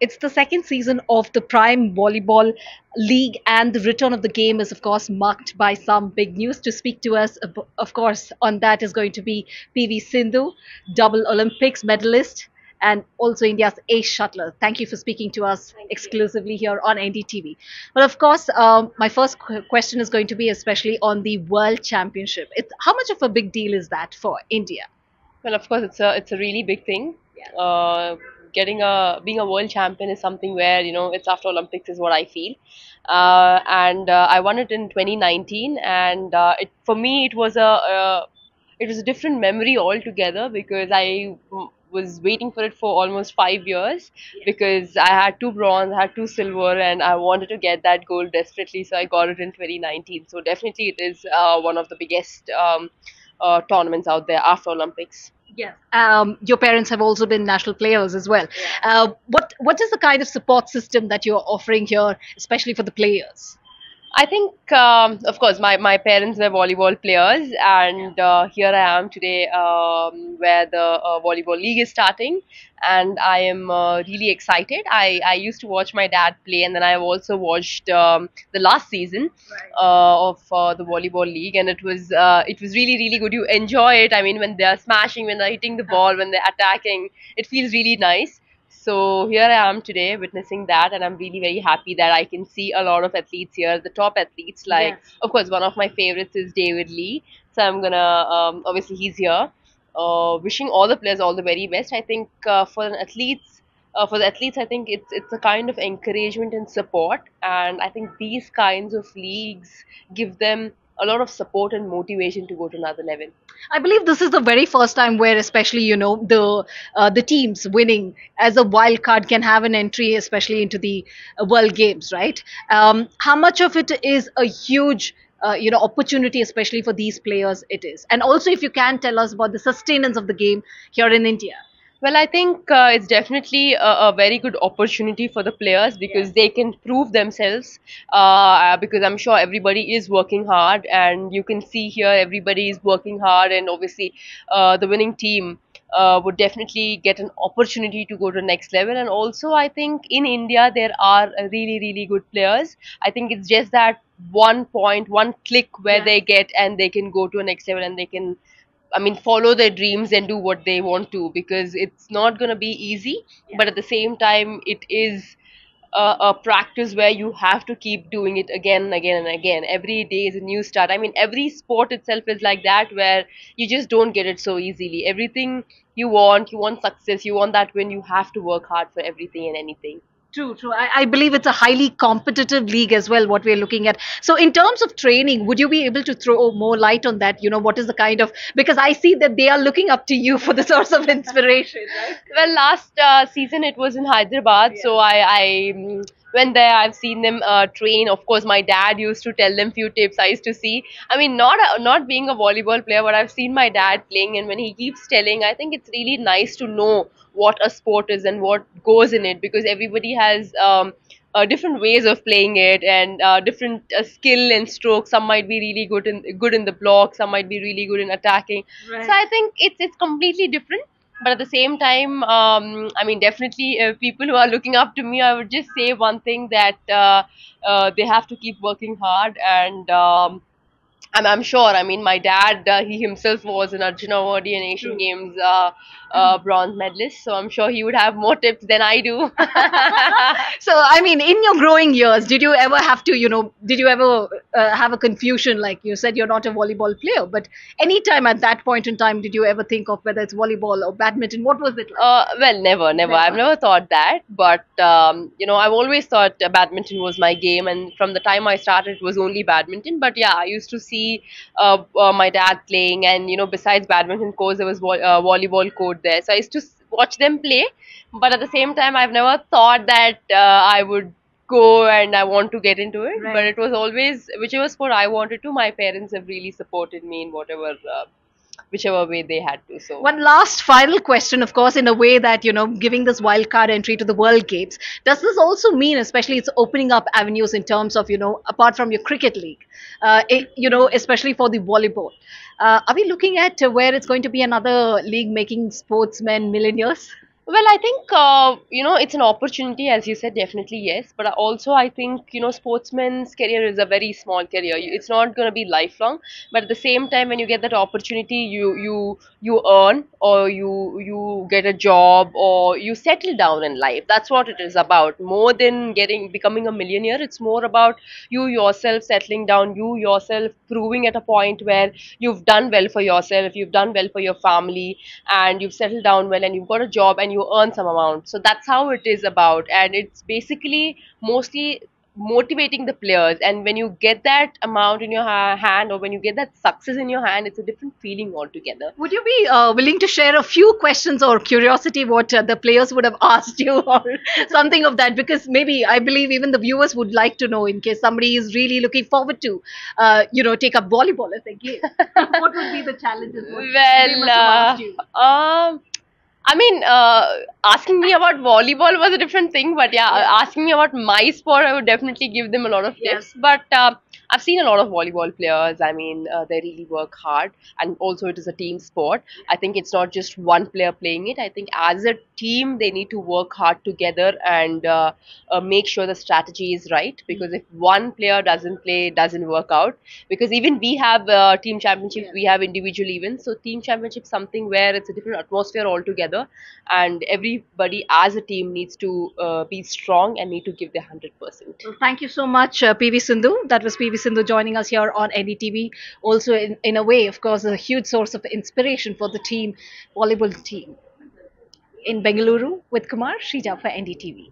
It's the second season of the Prime Volleyball League, and the return of the game is, of course, marked by some big news. To speak to us, of course, on that is going to be PV Sindhu, double Olympics medalist, and also India's ace shuttler. Thank you for speaking to us exclusively here on NDTV. Well, of course, my first question is going to be especially on the World Championship. How much of a big deal is that for India? Well, of course, it's a really big thing. Getting a being a world champion is something where it's after Olympics is what I feel, and I won it in 2019, and for me it was a different memory altogether because was waiting for it for almost 5 years because I had two bronze, I had two silver, and I wanted to get that gold desperately. So I got it in 2019. So definitely, it is one of the biggest tournaments out there after Olympics. Yes. Your parents have also been national players as well. What is the kind of support system that you're offering here, especially for the players? I think, of course, my parents were volleyball players, and here I am today, where the volleyball league is starting, and I am really excited. I used to watch my dad play, and then I've also watched the last season of the volleyball league, and it was really good. You enjoy it. I mean, when they are smashing, when they're hitting the ball, when they're attacking, it feels really nice. So here I am today witnessing that, and I'm really very happy that I can see a lot of athletes here, the top athletes. Like, Yes. of course, one of my favorites is David Lee. So I'm gonna, obviously, he's here. Wishing all the players all the very best. I think for the athletes, I think it's a kind of encouragement and support, and I think these kinds of leagues give them a lot of support and motivation to go to another level. I believe this is the very first time where, especially the teams winning as a wild card can have an entry, especially into the World Games, right? How much of it is a huge opportunity, especially for these players? It is, and also if you can tell us about the sustenance of the game here in India. Well, I think it's definitely a very good opportunity for the players because they can prove themselves. Because I'm sure everybody is working hard, and you can see here everybody is working hard, and obviously, the winning team would definitely get an opportunity to go to the next level. And also, I think in India there are really good players. I think it's just that one point, one click where they get and they can go to a next level and they can, I mean, follow their dreams and do what they want to, because it's not going to be easy, but at the same time, it is a practice where you have to keep doing it again and again and again. Every day is a new start. I mean, every sport itself is like that, where you just don't get it so easily. Everything you want success, you want that win, you have to work hard for everything and anything. True, true. I believe it's a highly competitive league as well, what we're looking at. So, in terms of training, would you be able to throw more light on that? What is the kind of, because I see that they are looking up to you for the source of inspiration, right? Well, last season it was in Hyderabad, so I went there. I've seen them train. Of course, my dad used to tell them few tips. I used to see. I mean, not being a volleyball player, but I've seen my dad playing, and when he keeps telling, I think it's really nice to know what a sport is and what goes in it, because everybody has different ways of playing it, and different skill and strokes. Some might be really good in the block. Some might be really good in attacking. So I think it's completely different. But at the same time, I mean, definitely, people who are looking up to me, I would just say one thing, that they have to keep working hard, and I'm sure. I mean, my dad, he himself was an Arjuna Awardee and Asian Games bronze medalist, so I'm sure he would have more tips than I do. So, I mean, in your growing years, did you ever have to, did you ever have a confusion? Like you said, you're not a volleyball player, but any time at that point in time, did you ever think of whether it's volleyball or badminton? What was it like? Well, never. I've never thought that, but I've always thought badminton was my game, and from the time I started, it was only badminton. But yeah, I used to see my dad playing, and besides badminton courts, there was volleyball court there, so I used to watch them play. But at the same time, I've never thought that I would go and I want to get into it. But it was always whichever sport I wanted to. My parents have really supported me in whatever. Whichever way they had to. So One last final question, of course, in a way that, giving this wild card entry to the World Games, does this also mean, especially it's opening up avenues in terms of, apart from your cricket league, especially for the volleyball? Are we looking at where it's going to be another league making sportsmen millionaires? Well, I think it's an opportunity, as you said, definitely yes. But also, I think sportsman's career is a very small career. It's not going to be lifelong. But at the same time, when you get that opportunity, you earn, or you get a job, or you settle down in life. That's what it is about. More than becoming a millionaire, it's more about you yourself settling down, you yourself proving at a point where you've done well for yourself, you've done well for your family, and you've settled down well, and you've got a job, and you earn some amount. So that's how it is about, and it's basically mostly motivating the players. And when you get that amount in your hand, or when you get that success in your hand, it's a different feeling altogether. Would you be willing to share a few questions or curiosity what the players would have asked you or something of that? Because maybe I believe even the viewers would like to know in case somebody is really looking forward to, take up volleyball as a game. What would be the challenges? What they Well, must have asked you? I mean, asking me about volleyball was a different thing, but yeah, Yeah. asking me about my sport, I would definitely give them a lot of Yeah. tips. But I've seen a lot of volleyball players. I mean, they really work hard, and also it is a team sport. I think it's not just one player playing it. I think as a team, they need to work hard together and make sure the strategy is right. Because if one player doesn't play, it doesn't work out. Because even we have team championships, Yeah. we have individual events. So team championship something where it's a different atmosphere altogether, and everybody as a team needs to be strong and need to give their 100%. Well, thank you so much, PV Sindhu. That was PV Sindhu joining us here on NDTV. Also, in a way, of course, a huge source of inspiration for the team, volleyball team in Bengaluru with Kumar Shrija for NDTV.